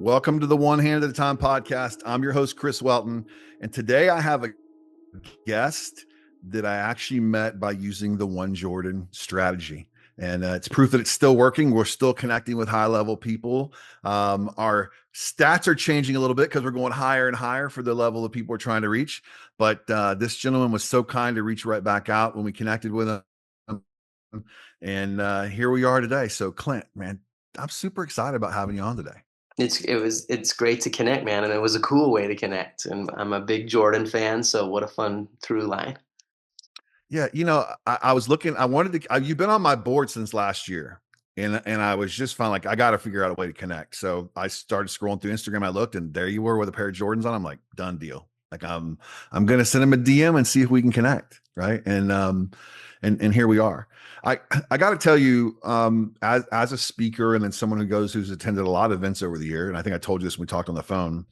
Welcome to the One Hand at a Time podcast. I'm your host, Chris Welton. And today I have a guest that I actually met by using the One Jordan strategy. And it's proof that it's still working. We're still connecting with high level people. Our stats are changing a little bit because we're going higher and higher for the level of people we're trying to reach. But this gentleman was so kind to reach right back out when we connected with him. And here we are today. So, Clint, man, I'm super excited about having you on today. It's great to connect, man, and it was a cool way to connect. And I'm a big Jordan fan, so what a fun through line. Yeah, I was looking. I wanted to. You've been on my board since last year, and I was just fine. Like, I got to figure out a way to connect. So I started scrolling through Instagram. I looked, and there you were with a pair of Jordans on. I'm like, done deal. Like, I'm gonna send him a DM and see if we can connect, right? And here we are. I got to tell you, as a speaker and then someone who's attended a lot of events over the year, and I think I told you this when we talked on the phone.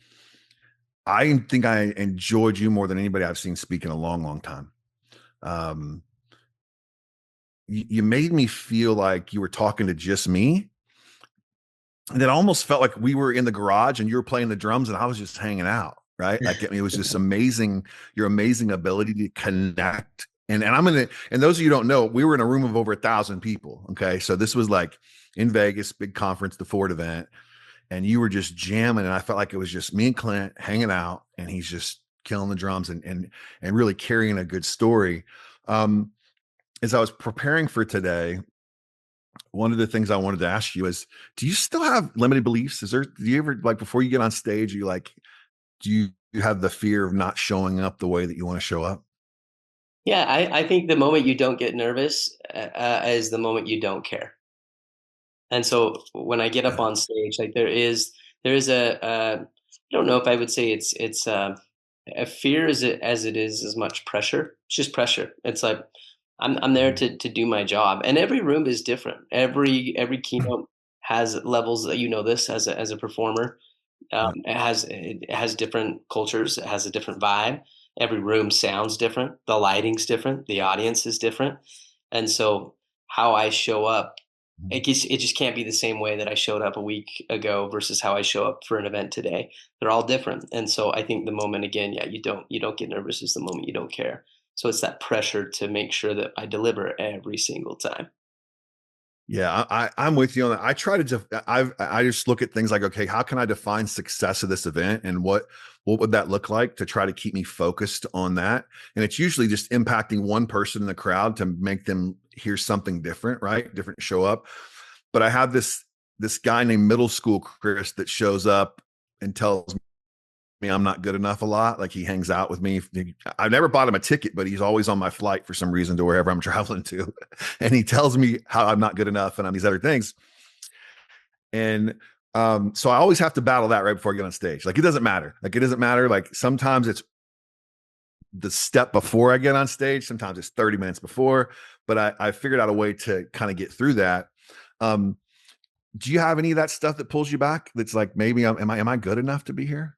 I think I enjoyed you more than anybody I've seen speak in a long, long time. um you made me feel like you were talking to just me, and it almost felt like we were in the garage and you were playing the drums and I was just hanging out, right? Like, I mean, it was just amazing, your amazing ability to connect. And and those of you who don't know, we were in a room of over 1,000 people. Okay, so this was like in Vegas, big conference, the Ford event, and you were just jamming, and I felt like it was just me and Clint hanging out, and he's just killing the drums and really carrying a good story. um as I was preparing for today, one of the things I wanted to ask you is, do you still have limited beliefs? Do you ever, like, before you get on stage, do you have the fear of not showing up the way that you want to show up? Yeah, I think the moment you don't get nervous is the moment you don't care. And so when I get up Yeah. on stage, like there is I don't know if I would say it's a fear as it is as much pressure. It's just pressure. It's like I'm there Mhm. to do my job, and every room is different. Every keynote has levels that, you know, this as a performer. Yeah. It has different cultures. It has a different vibe. Every room sounds different. The lighting's different. The audience is different, and so how I show up, Mhm. it just can't be the same way that I showed up a week ago versus how I show up for an event today. They're all different, and so I think the moment, again, yeah, you don't get nervous is the moment you don't care. So it's that pressure to make sure that I deliver every single time. Yeah, I'm with you on that. I try to I just look at things like, okay, how can I define success of this event, and what would that look like to try to keep me focused on that? And it's usually just impacting one person in the crowd to make them hear something different, right? Different show up. But I have this guy named Middle School Chris that shows up and tells me I'm not good enough a lot. Like, he hangs out with me. I've never bought him a ticket, but he's always on my flight for some reason to wherever I'm traveling to. And he tells me how I'm not good enough and on these other things. And so I always have to battle that right before I get on stage. Like, it doesn't matter. Like, it doesn't matter. Like, sometimes it's the step before I get on stage. Sometimes it's 30 minutes before, but I figured out a way to kind of get through that. Um, do you have any of that stuff that pulls you back? That's like, maybe am I good enough to be here?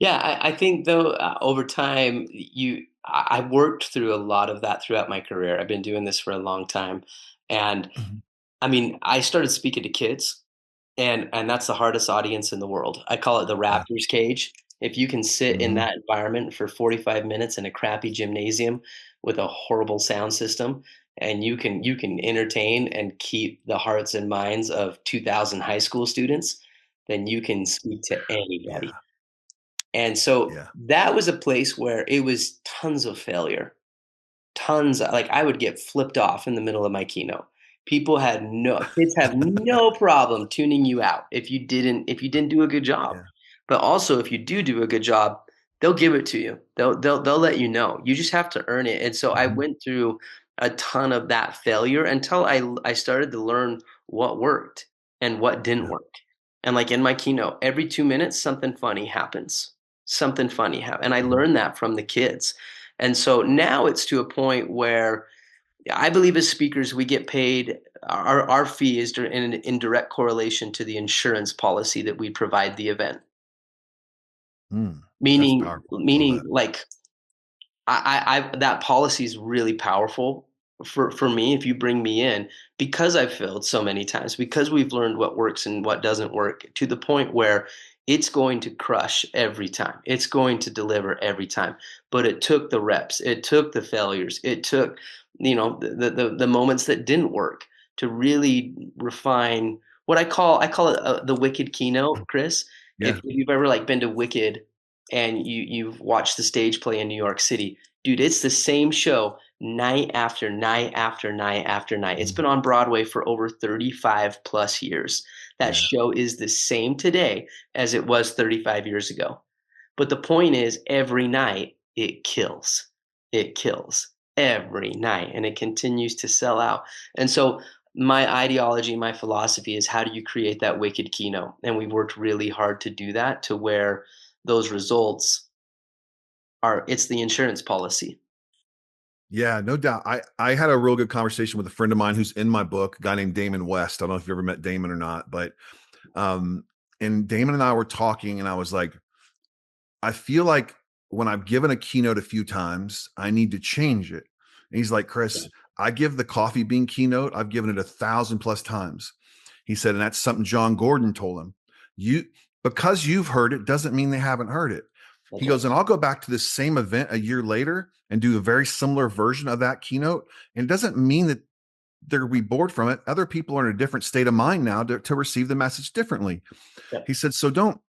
Yeah, I think though, over time, I worked through a lot of that throughout my career. I've been doing this for a long time, and Mhm. I mean, I started speaking to kids, and that's the hardest audience in the world. I call it the Yeah. raptor's cage. If you can sit in Mhm. that environment for 45 minutes in a crappy gymnasium with a horrible sound system, and you can entertain and keep the hearts and minds of 2,000 high school students, then you can speak to anybody. Yeah. And so Yeah. that was a place where it was tons of failure. Tons, like, I would get flipped off in the middle of my keynote. Kids have no problem tuning you out if you didn't do a good job. Yeah. But also, if you do a good job, they'll give it to you. They'll let you know. You just have to earn it. And so I Mhm. went through a ton of that failure until I started to learn what worked and what didn't Yeah. work. And, like, in my keynote, every 2 minutes something funny happens. Something funny happens. And I Mhm. learned that from the kids. And so now it's to a point where I believe as speakers, we get paid. Our fee is in direct correlation to the insurance policy that we provide the event. Mm. That's Meaning, powerful. Love meaning that. like, that policy is really powerful. for me, if you bring me in, because I've failed so many times, because we've learned what works and what doesn't work to the point where it's going to crush every time. It's going to deliver every time. But it took the reps, it took the failures, it took, the moments that didn't work to really refine what I call it the wicked keynote, Chris. If Yeah. you've ever like been to Wicked and you've watched the stage play in New York City, dude, it's the same show night after night after night after night. It's Mhm. been on Broadway for over 35 plus years. That Yeah. show is the same today as it was 35 years ago. But the point is, every night it kills. It kills every night and it continues to sell out. And so, my ideology, my philosophy is how do you create that wicked keynote? And we've worked really hard to do that to where those results it's the insurance policy. Yeah, no doubt. I had a real good conversation with a friend of mine who's in my book, a guy named Damon West. I don't know if you ever met Damon or not, but um and Damon and I were talking and I was like, I feel like when I've given a keynote a few times, I need to change it. And he's like, Yeah, Chris, I give the coffee bean keynote, I've given it 1,000+ times. He said, and that's something John Gordon told him. You because you've heard it doesn't mean they haven't heard it. He that's right. goes, and I'll go back to this same event a year later and do a very similar version of that keynote. And it doesn't mean that they're gonna be bored from it. Other people are in a different state of mind now to receive the message differently. Yep. He said, so don't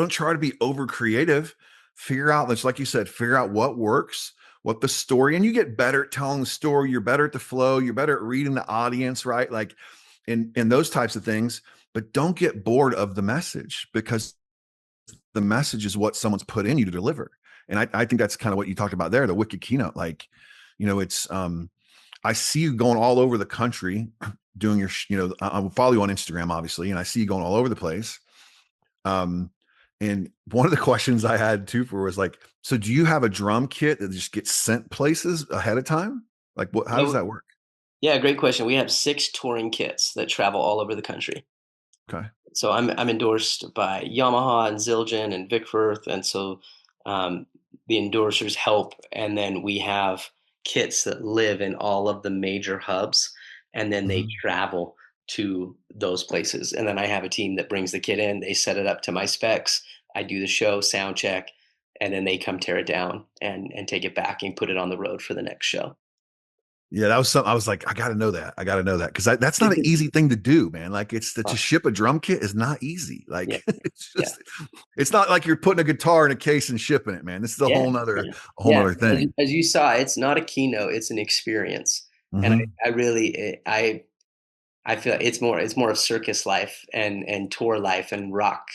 try to be over creative. Figure out, that's like you said, figure out what works, what the story, and you get better at telling the story. You're better at the flow. You're better at reading the audience, right? Like in those types of things. But don't get bored of the message because the message is what someone's put in you to deliver. And I think that's kind of what you talked about there, the wicked keynote. Like, it's I see you going all over the country doing your, I will follow you on Instagram, obviously, and I see you going all over the place. Um, and one of the questions I had too for was like, so do you have a drum kit that just gets sent places ahead of time? Like how does Yeah, that work? yeah, great question. We have 6 touring kits that travel all over the country. Okay. So I'm endorsed by Yamaha and Zildjian and Vickfirth, and so um, the endorsers help, and then we have kits that live in all of the major hubs, and then they Mhm. travel to those places. And then I have a team that brings the kit in, they set it up to my specs, I do the show, sound check, and then they come tear it down and take it back and put it on the road for the next show. Yeah, that was something I was like, I got to know that. I got to know that because that's not an easy thing to do, man. Like to Uh, ship a drum kit is not easy. yeah, Like yeah. it's not like you're putting a guitar in a case and shipping it, man. This is Yeah, yeah, a whole yeah. nother thing. As you saw, it's not a keynote; it's an experience. And Hmm. I really, I feel it's more of circus life and tour life and rock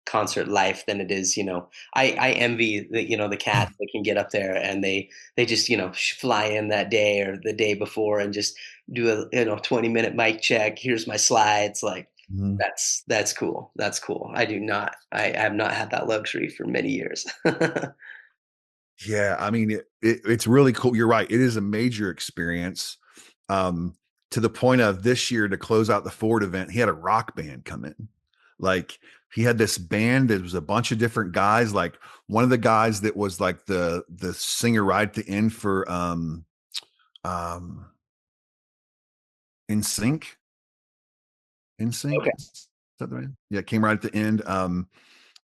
concert life than it is. I envy the cats that can get up there and they just fly in that day or the day before and just do a 20-minute mic check. Here's my slides, like. Hmm. That's cool. That's cool. I do not. I have not had that luxury for many years. Yeah, I mean, it's really cool. You're right. It is a major experience. Um, to the point of this year to close out the Ford event, he had a rock band come in. Like he had this band that was a bunch of different guys. Like one of the guys that was like the singer right at the end for um In Sync. In Sync. Okay. Is that the name? Yeah, it came right at the end.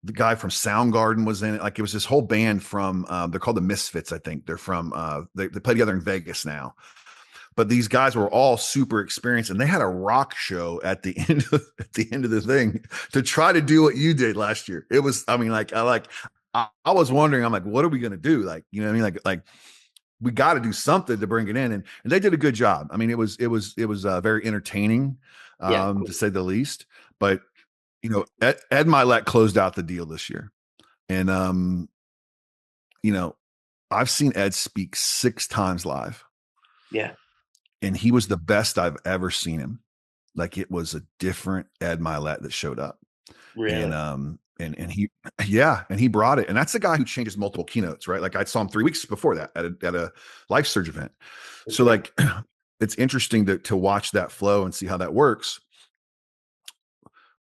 The guy from Soundgarden was in it. Like it was this whole band from they're called the Misfits, I think. They're from they play together in Vegas now. But these guys were all super experienced and they had a rock show at the end of the thing to try to do what you did last year. It was, I mean, I was wondering, I'm like, what are we gonna do? Like, you know what I mean? Like we got to do something to bring it in. And they did a good job. I mean, it was very entertaining, Yeah. to Cool. say the least. But Ed Milet closed out the deal this year. And you know, I've seen Ed speak 6 times live, Yeah. and he was the best I've ever seen him. Like it was a different Ed Milet that showed up. And Really. and he yeah, and he brought it. And that's the guy who changes multiple keynotes, right? Like I saw him 3 weeks before that at a Life Surge event. So Okay. like it's interesting to watch that flow and see how that works.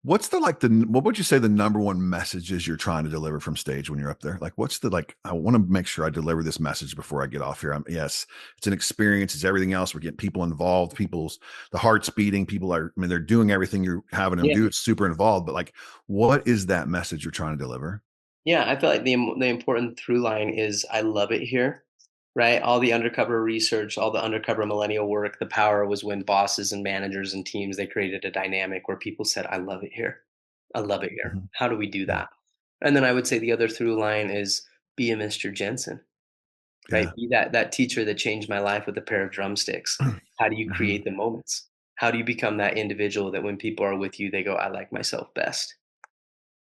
What's what would you say the number one message is you're trying to deliver from stage when you're up there? Like, what's the, like, I want to make sure I deliver this message before I get off here. Yes, it's an experience. It's everything else. We're getting people involved. The heart's beating. People are, I mean, they're doing everything you're having them Yeah. do. It's super involved, but like, what is that message you're trying to deliver? Yeah, I feel like the important through line is I love it here, right? All the undercover research, all the undercover millennial work, the power was when bosses and managers and teams, they created a dynamic where people said, I love it here. I love it here. Mhm. How do we do Yeah. that? And then I would say the other through line is be a Mr. Jensen, right? Yeah. Be that teacher that changed my life with a pair of drumsticks. How do you Mhm. create the moments? How do you become that individual that when people are with you, they go, I like myself best?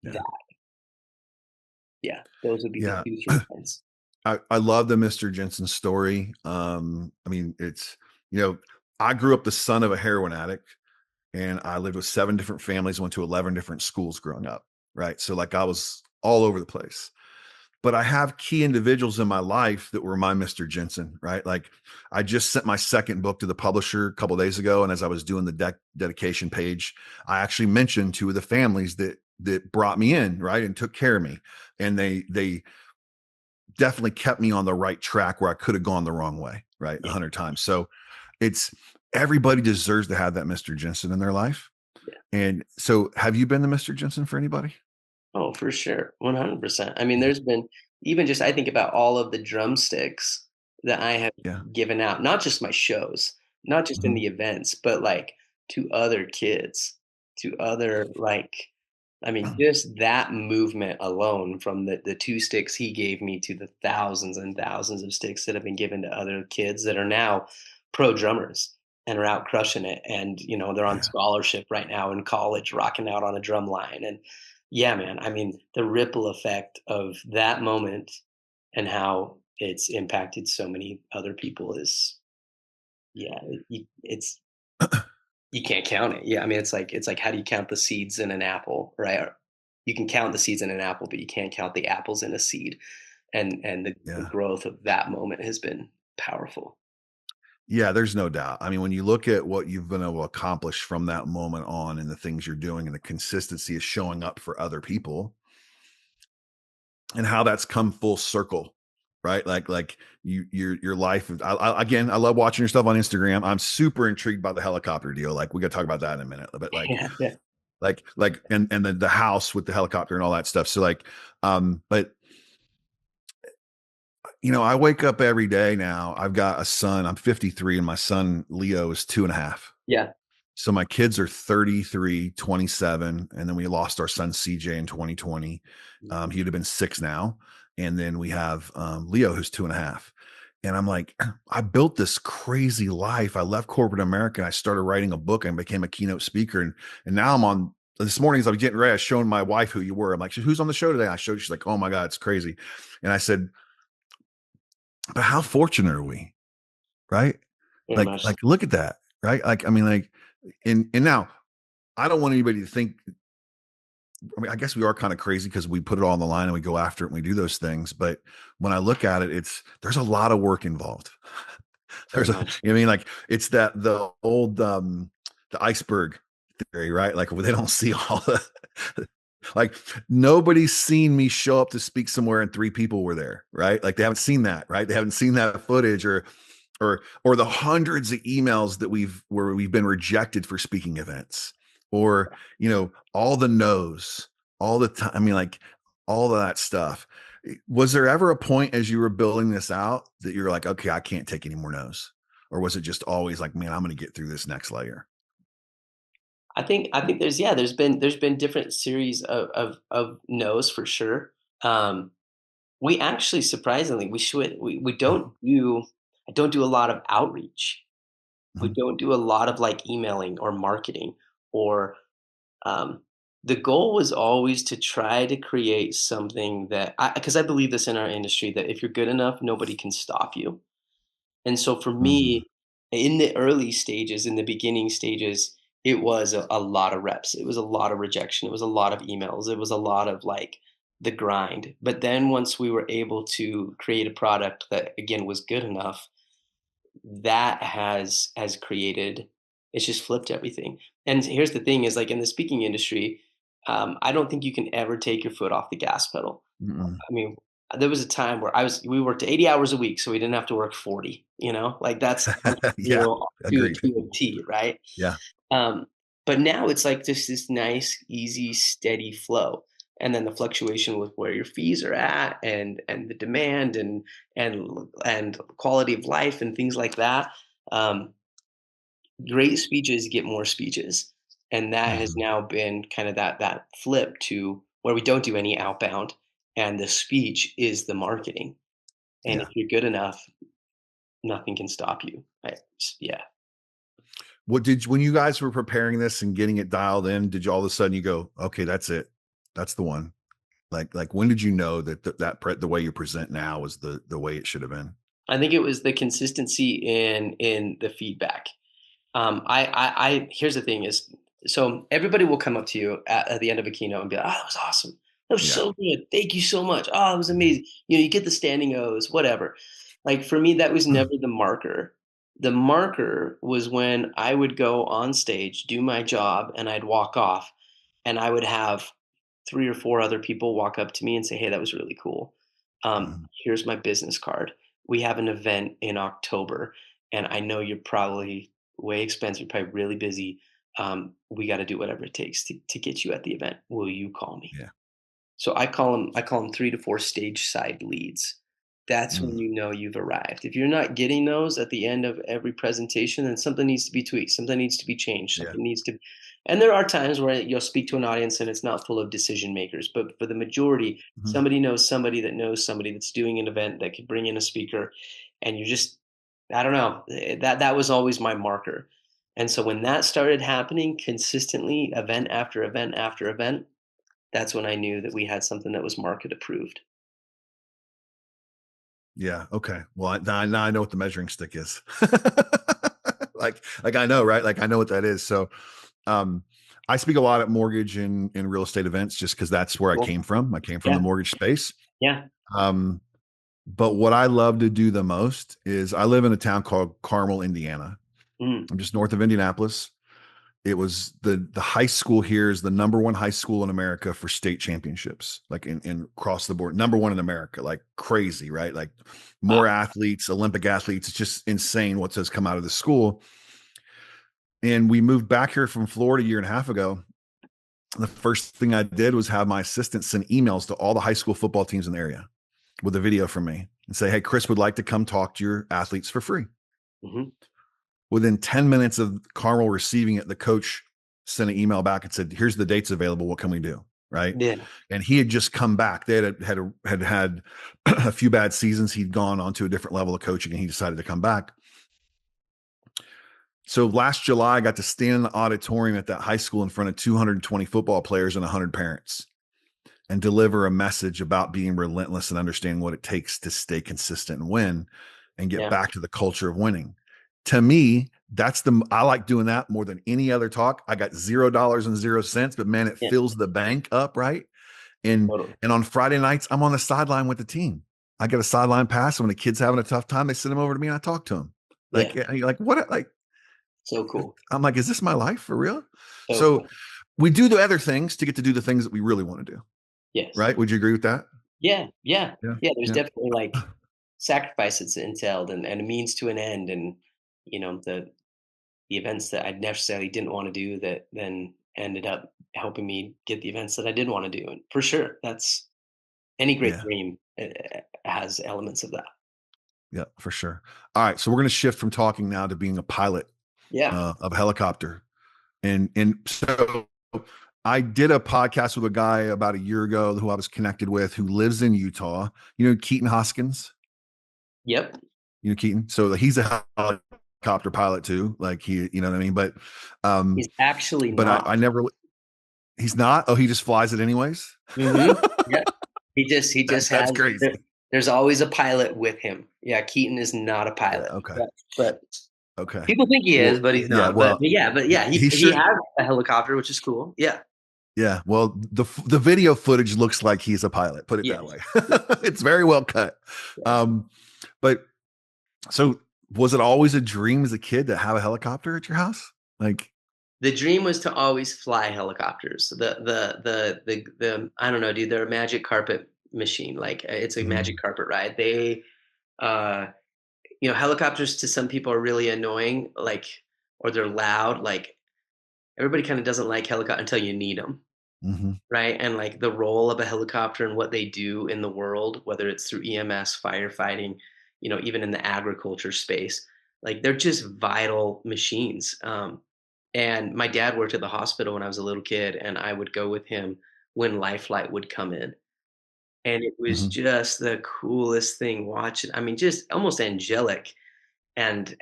Yeah. That, yeah, those would be the Yeah. two through lines. I love the Mr. Jensen story. I mean, you know, I grew up the son of a heroin addict, and I lived with 7 different families, went to 11 different schools growing up, right? So, like, I was all over the place. But I have key individuals in my life that were my Mr. Jensen, right? Like, I just sent my second book to the publisher a couple of days ago, and as I was doing the dedication page, I actually mentioned 2 of the families that brought me in, right, and took care of me, and they definitely kept me on the right track where I could have gone the wrong way, right, Yeah, 100 times. So, it's everybody deserves to have that Mr. Jensen in their life. yeah. And so, have you been the Mr. Jensen for anybody? Oh, for sure, 100%. I mean, Yeah. there's been even just I think about all of the drumsticks that I have Yeah. given out, not just my shows, not just in Mhm. the events, but, like, to other kids, to other, like I mean, just that movement alone from the 2 sticks he gave me to the thousands and thousands of sticks that have been given to other kids that are now pro drummers and are out crushing it, and, they're on Yeah. scholarship right now in college, rocking out on a drum line, and yeah, man, I mean, the ripple effect of that moment and how it's impacted so many other people is yeah, it's you can't count it. Yeah, I mean, it's like how do you count the seeds in an apple, right? Or you can count the seeds in an apple, but you can't count the apples in a seed. And the Yeah. growth of that moment has been powerful. Yeah, there's no doubt. I mean, when you look at what you've been able to accomplish from that moment on and the things you're doing and the consistency of showing up for other people and how that's come full circle, right? Like your life. Again, I love watching your stuff on Instagram. I'm super intrigued by the helicopter deal. Like, we got to talk about that in a minute, but Yeah, yeah, and the house with the helicopter and all that stuff. So, like, but I wake up every day now. I've got a son. I'm 53, and my son Leo is 2.5. yeah. So my kids are 33, 27, and then we lost our son CJ in 2020. He'd have been 6 now. And then we have Leo, who's 2.5. And I'm like, I built this crazy life. I left corporate America. And I started writing a book and became a keynote speaker. And now I'm on this morning as I was getting ready, I was showing my wife who you were. I'm like, who's on the show today? I showed her, she's like, oh my God, it's crazy. And I said, but how fortunate are we? Right? Very Like, much. look at that. Right. Like, I mean, like, and now I don't want anybody to think, I mean, I guess we are kind of crazy because we put it all on the line and we go after it and we do those things. But when I look at it, there's a lot of work involved. Very There's much. I mean, like, it's the old, the iceberg theory, right? Like, where they don't see all the, like, nobody's seen me show up to speak somewhere and 3 people were there, right? Like, they haven't seen that, right? They haven't seen that footage, or the hundreds of emails that we've been rejected for speaking events, or all the no's, all the time. I mean, like, all of that stuff. Was there ever a point as you were building this out that you're like, okay, I can't take any more no's? Or was it just always like, man, I'm going to get through this next layer? I think there's been different series of no's for sure. We actually surprisingly we don't do I don't do a lot of outreach. We Mhm. don't do a lot of, like, emailing or marketing or, um the goal was always to try to create something that because I believe this in our industry, that if you're good enough, nobody can stop you. And so for Mhm. me, in the early stages, in the beginning stages, it was a lot of reps. It was a lot of rejection. It was a lot of emails. It was a lot of, like, the grind. But then once we were able to create a product that again was good enough, that has created It's just flipped everything. And here's the thing: is like in the speaking industry, I don't think you can ever take your foot off the gas pedal. Mm-mm. I mean, there was a time where we worked 80 hours a week, so we didn't have to work 40. Like that's Yeah, zero agreed. to a T, right? Yeah, Um, but now it's like just this nice, easy, steady flow. And then the fluctuation with where your fees are at and the demand and quality of life and things like that. Um, Great speeches get more speeches. And that has mhm, now been kind of that flip to where we don't do any outbound and the speech is the marketing. And if yeah. you're good enough, nothing can stop you. Yeah. When you guys were preparing this and getting it dialed in, did you all of a sudden you go, okay, that's it, that's the one? Like when did you know that the way you present now was the way it should have been? I think it was the consistency in the feedback. Here's the thing is, so everybody will come up to you at the end of a keynote and be like, "Oh, that was awesome. That was Yeah. so good. Thank you so much. Oh, it was Mhm. amazing." You get the standing O's, whatever. Like for me, that was never the marker. The marker was when I would go on stage, do my job, and I'd walk off, and I would have 3 or 4 other people walk up to me and say, "Hey, that was really cool. Mhm. Here's my business card. We have an event in October, and I know you're probably way expensive, probably really busy. We got to do whatever it takes to get you at the event. Will you call me?" Yeah. So I call them 3 to 4 stage side leads. That's Mm. when you know you've arrived. If you're not getting those at the end of every presentation, then something needs to be tweaked, something needs to be changed, Yeah. something needs to. And there are times where you'll speak to an audience and it's not full of decision makers, but for the majority, Mhm. somebody knows somebody that knows somebody that's doing an event that could bring in a speaker, and you're just, I don't know, that was always my marker. And so when that started happening consistently, event after event after event, that's when I knew that we had something that was market approved. Yeah. Okay. Well, now I know what the measuring stick is. Like I know, right? Like I know what that is. So, um, I speak a lot at mortgage and real estate events just because that's where I Cool. came from. I came from the Yeah, mortgage space. yeah. Um, but what I love to do the most is I live in a town called Carmel, Indiana. Mm, I'm just north of Indianapolis. It was the high school here is the number one high school in America for state championships, like in across the board, number one in America, like crazy, right? Like more wow. athletes, Olympic athletes. It's just insane what has come out of the school. And we moved back here from Florida a year and a half ago. The first thing I did was have my assistant send emails to all the high school football teams in the area with a video from me and say, "Hey, Chris would like to come talk to your athletes for free." Mhm. Within 10 minutes of Carmel receiving it, the coach sent an email back and said, "Here's the dates available. What can we do?" Right. Yeah, And he had just come back. They had a few bad seasons. He'd gone on to a different level of coaching and he decided to come back. So last July, I got to stand in the auditorium at that high school in front of 220 football players and 100 parents and deliver a message about being relentless and understanding what it takes to stay consistent and win and get yeah, back to the culture of winning. To me, I like doing that more than any other talk. I got $0 and 0 cents, but man, it yeah, fills the bank up, right? And totally. and on Friday nights, I'm on the sideline with the team. I get a sideline pass. And when the kid's having a tough time, they send them over to me and I talk to them. Yeah, Like what? Like so cool. I'm like, is this my life for real? So So cool. we do the other things to get to do the things that we really want to do. Yes. Right? Would you agree with that? Yeah, yeah, Yeah. yeah, there's Yeah. definitely, like, sacrifice that's entailed and a means to an end and, the events that I necessarily didn't wanna do that then ended up helping me get the events that I did wanna do, and for sure, that's any great Yeah. dream, has elements of that. Yeah, for sure. All right. So we're going to shift from talking now to being a pilot Yeah. of a helicopter. And so I did a podcast with a guy about a year ago who I was connected with who lives in Utah. You know, Keaton Hoskins, Yep. you know, Keaton. So he's a helicopter pilot too. Like you know what I mean? He's actually But not. I never, he's not. Oh, he just flies it anyways. Mhm. Yep. He just That's has crazy. there's always a pilot with him. Yeah, Keaton is not a Yeah. pilot, Okay. but Okay. people think he is, Well, but he's yeah. not. But Well, but yeah, but yeah, he he he sure. has a helicopter, which is cool. Yeah. Yeah, well, the video footage looks like he's a pilot, put it that Yes. way. Yeah. It's very well cut. Yeah. Um, but so was it always a dream as a kid to have a helicopter at your house? Like, The dream was to always fly helicopters. The I don't know, dude, they're a magic carpet machine. Like, it's a magic mhm, carpet ride. Uh, helicopters to some people are really annoying, like, or they're loud. Like, everybody kind of doesn't like helicopter until you need them, mhm, right? And like the role of a helicopter and what they do in the world, whether it's through EMS, firefighting, even in the agriculture space, like they're just vital machines. And my dad worked at the hospital when I was a little kid, and I would go with him when Life Flight would come in. And it was mhm, just the coolest thing watching. I mean, just almost angelic. And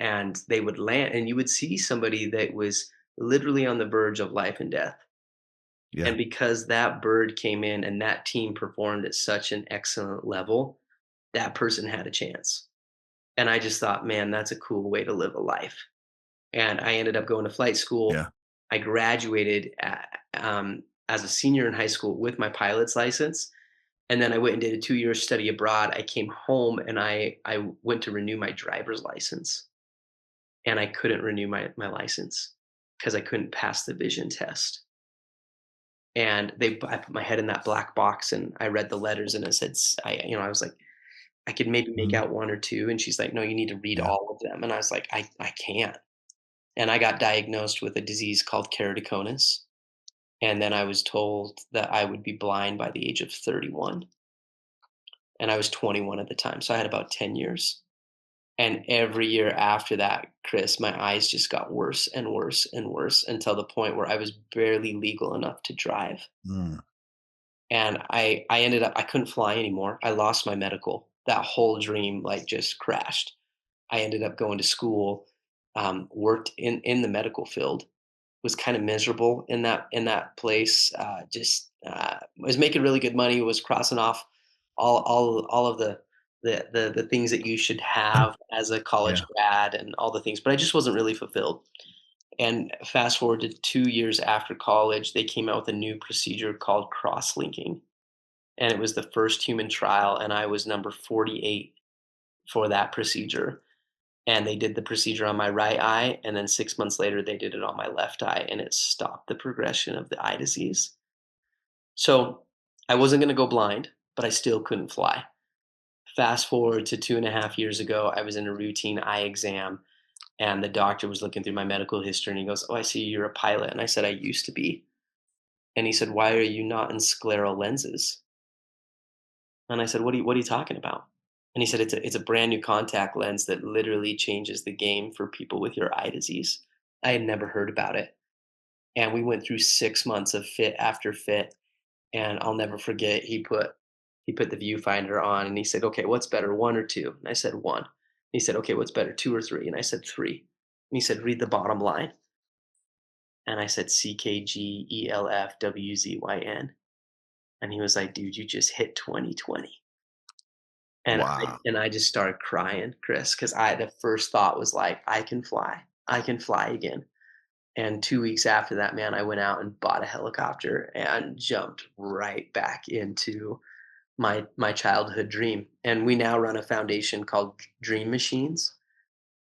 they would land, and you would see somebody that was literally on the verge of life and death. yeah, And because that bird came in and that team performed at such an excellent level, that person had a chance. And I just thought, man, that's a cool way to live a life. And I ended up going to flight school. yeah, I graduated as a senior in high school with my pilot's license. And then I went and did a 2 year study abroad. I came home and I went to renew my driver's license. And I couldn't renew my license because I couldn't pass the vision test. And I put my head in that black box and I read the letters and it said, I was like, I could maybe make mhm, out one or two. And she's like, no, you need to read yeah, all of them. And I was like, I can't. And I got diagnosed with a disease called keratoconus. And then I was told that I would be blind by the age of 31. And I was 21 at the time. So I had about 10 years. And every year after that, Chris, my eyes just got worse and worse and worse until the point where I was barely legal enough to drive. mm, And I ended up, I couldn't fly anymore. I lost my medical. That whole dream like just crashed. I ended up going to school, worked in the medical field, was kind of miserable in that place. Just was making really good money. Was crossing off all of the things that you should have as a college yeah, grad and all the things, but I just wasn't really fulfilled. And fast forward to 2 years after college, they came out with a new procedure called cross linking, and it was the first human trial, and I was number 48 for that procedure. And they did the procedure on my right eye, and then 6 months later, they did it on my left eye, and it stopped the progression of the eye disease. So I wasn't going to go blind, but I still couldn't fly. Fast forward to 2.5 years ago, I was in a routine eye exam, and the doctor was looking through my medical history, and he goes, "Oh, I see you're a pilot." And I said, "I used to be." And he said, "Why are you not in scleral lenses?" And I said, what are you talking about?" And he said, it's a brand new contact lens that literally changes the game for people with your eye disease. I had never heard about it. And we went through 6 months of fit after fit. And I'll never forget, he put the viewfinder on and he said, "Okay, what's better, one or two?" And I said, "One." He said, "Okay, what's better, two or three?" And I said, "Three." And he said, "Read the bottom line." And I said, CKGELFWZYN. And he was like, "Dude, you just hit 2020." And I wow, and I just started crying, Chris, because the first thought was like, "I can fly. I can fly again." And 2 weeks after that, man, I went out and bought a helicopter and jumped right back into my childhood dream. And we now run a foundation called Dream Machines,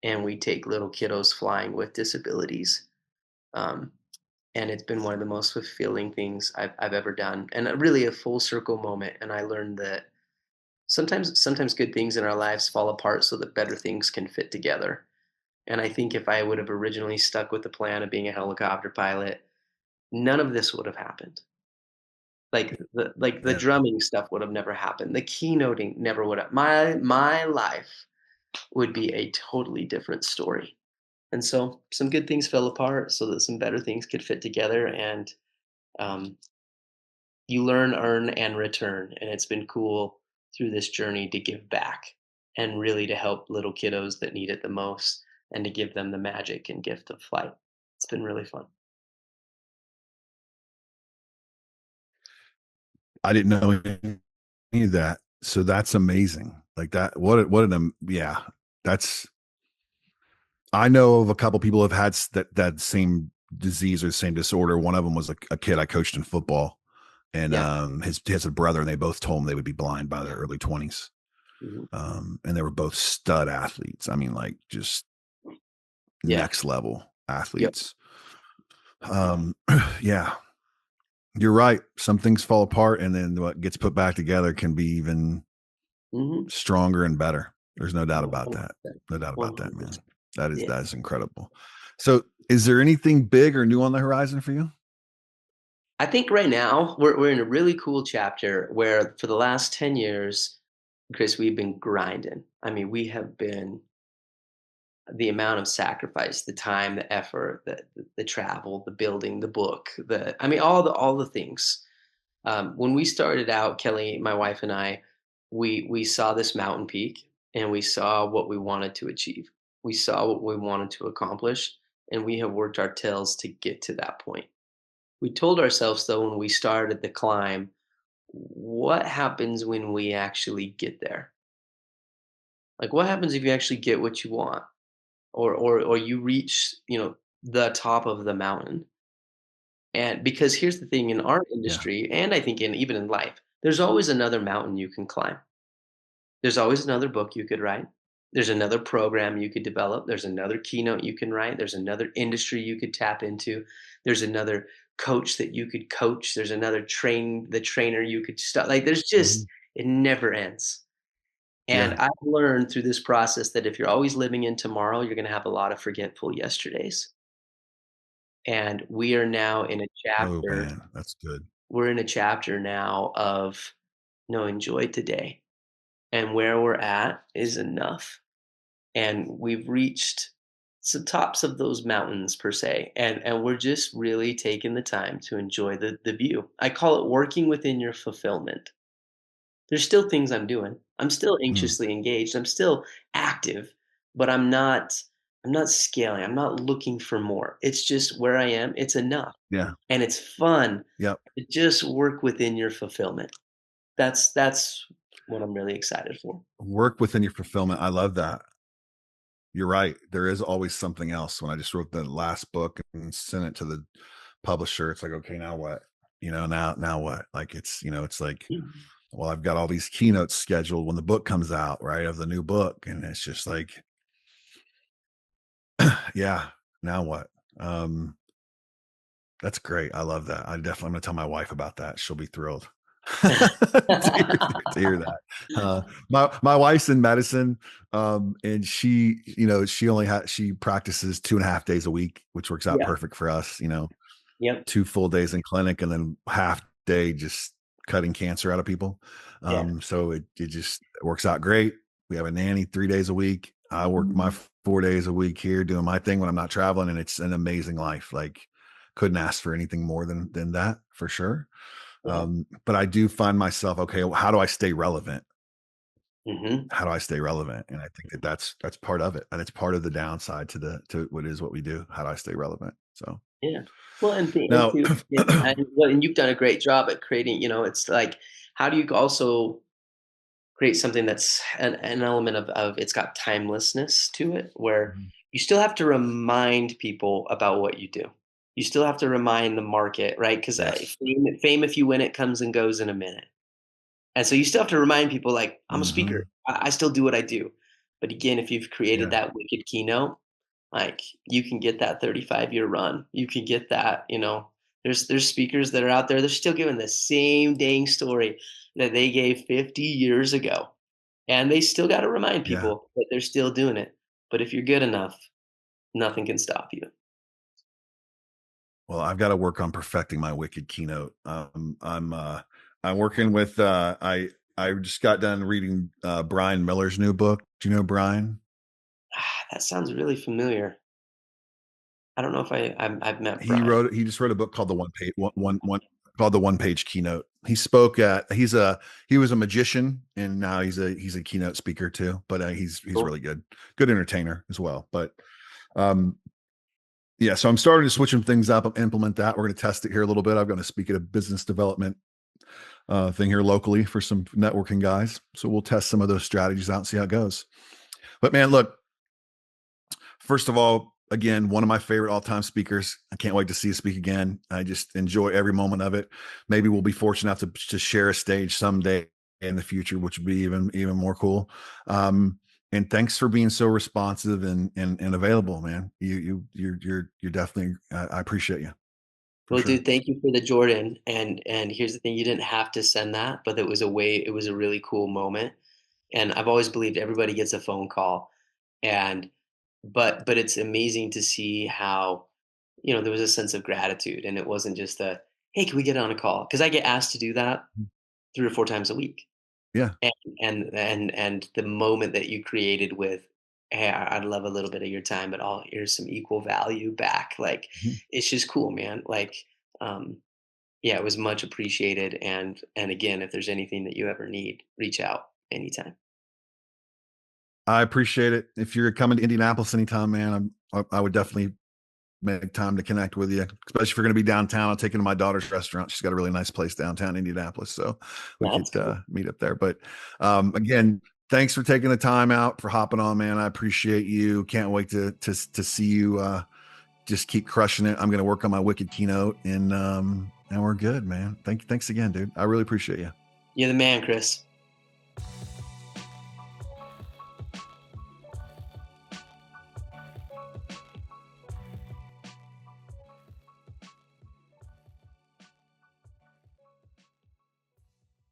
and we take little kiddos flying with disabilities. Um, and it's been one of the most fulfilling things I've ever done, and really a full circle moment. And I learned that sometimes good things in our lives fall apart so that better things can fit together. And I think if I would have originally stuck with the plan of being a helicopter pilot, none of this would have happened. Like the yeah. drumming stuff would have never happened. The keynoting never would have. My life would be a totally different story. And so some good things fell apart so that some better things could fit together. And um, you learn, earn, and return. And it's been cool through this journey to give back and really to help little kiddos that need it the most and to give them the magic and gift of flight. It's been really fun. I didn't know any of that, so that's amazing. Like that, what an yeah, that's I know of a couple people who have had that same disease or same disorder. One of them was a kid I coached in football, and Yeah. his he has a brother, and they both told him they would be blind by their early 20s. Mhm. And they were both stud athletes. I mean, like just Yeah. next level. Yep. athletes. Um, yeah, you're right. Some things fall apart, and then what gets put back together can be even Mhm. stronger and better. There's no doubt about that. 100%. No doubt about that, man. 100%. Yeah. That is incredible. So, is there anything big or new on the horizon for you? I think right now we're in a really cool chapter where for the last 10 years, Chris, we've been grinding. I mean, we have been the amount of sacrifice, the time, the effort, the travel, the building, the book, the I mean, all the things. When we started out, Kelly, my wife and I, we saw this mountain peak and we saw what we wanted to achieve. We saw what we wanted to accomplish, and we have worked our tails to get to that point. We told ourselves though when we started the climb, what happens when we actually get there? Like what happens if you actually get what you want? Or you reach, the top of the mountain. And because here's the thing in our Yeah. industry, and I think even in life, there's always another mountain you can climb. There's always another book you could write. There's another program you could develop. There's another keynote you can write. There's another industry you could tap into. There's another coach that you could coach. There's another the trainer you could start. Like there's Mhm. just it never ends. And Yeah. I've learned through this process that if you're always living in tomorrow, you're going to have a lot of forgetful yesterdays. And we are now in a Oh chapter man, that's good. we're in a chapter now of no, enjoy today. And where we're at is enough. And we've reached some tops of those mountains per se. And we're just really taking the time to enjoy the view. I call it working within your fulfillment. There's still things I'm doing. I'm still Mm, anxiously engaged. I'm still active, but I'm not scaling. I'm not looking for more. It's just where I am. It's enough. yeah. And it's fun Yep. to just work within your fulfillment. That's what I'm really excited for. Work within your fulfillment. I love that. You're right. There is always something else. When I just wrote the last book and sent it to the publisher, it's like, okay, now what? Now what? Like it's like, Mhm. well, I've got all these keynotes scheduled when the book comes out, right? Of the new book. And it's just like, yeah, now what? Um, that's great. I love that. I'm gonna tell my wife about that. She'll be thrilled to hear that. My wife's in medicine, and she practices 2.5 days a week, which works out Yeah. perfect for us. Yep. 2 full days in clinic, and then half day just cutting cancer out of people. Yeah. So it just works out great. We have a nanny 3 days a week. I work my Mhm. 4 days a week here doing my thing when I'm not traveling, and it's an amazing life. Like, couldn't ask for anything more than that for sure. Yeah. But I do find myself, okay, well, how do I stay relevant? Mhm. How do I stay relevant? And I think that's part of it, and it's part of the downside to what we do. How do I stay relevant? So Yeah. Well, and now, to and you've done a great job at creating, it's like, how do you also create something that's an element of it's got timelessness to it, where Mhm. you still have to remind people about what you do. You still have to remind the market, right? Because Yes. fame, if you win it, comes and goes in a minute. And so you still have to remind people, like, I'm a speaker. Hmm. I still do what I do. But again, if you've created Yeah. that wicked keynote, like you can get that 35-year run. You can get that, there's speakers that are out there, they're still giving the same dang story that they gave 50 years ago. And they still got to remind Yeah. people that they're still doing it. But if you're good enough, nothing can stop you. Well, I've got to work on perfecting my wicked keynote. I'm working with I just got done reading Brian Miller's new book. Do you know Brian? That sounds really familiar. I don't know if I've met Brian. He just wrote a book called the one called the One Page Keynote. He spoke at he was a magician, and now he's a keynote speaker too, but he's Cool. really good entertainer as well. But um yeah, so I'm starting to switch some things up and implement that. We're going to test it here a little bit. I'm going to speak at a business development thing here locally for some networking guys. So we'll test some of those strategies out and see how it goes. But man, look, first of all, again, one of my favorite all-time speakers. I can't wait to see you speak again. I just enjoy every moment of it. Maybe we'll be fortunate enough to share a stage someday in the future, which would be even more cool. Um, And thanks for being so responsive and available, man. You're definitely, I appreciate you for Well, sure. dude, thank you for the Jordan. And here's the thing, you didn't have to send that, but it was a really cool moment. And I've always believed everybody gets a phone call. And but it's amazing to see how, there was a sense of gratitude, and it wasn't just a, "Hey, can we get on a call?" Because I get asked to do that 3 or 4 times a week. Yeah. And and the moment that you created with, "Hey, I'd love a little bit of your time, but here's some equal value back." Like, Mhm. it's just cool, man. Like, um, yeah, it was much appreciated. And again, if there's anything that you ever need, reach out anytime. I appreciate it. If you're coming to Indianapolis anytime, man, I would definitely make time to connect with you, especially if you're going to be downtown. I'll take you to my daughter's restaurant. She's got a really nice place downtown Indianapolis, so we That's could cool. meet up there. But again, thanks for taking the time out for hopping on, man. I appreciate you. Can't wait to see you just keep crushing it. I'm going to work on my wicked keynote, and we're good, man. Thanks again, dude. I really appreciate you. You're the man, Chris.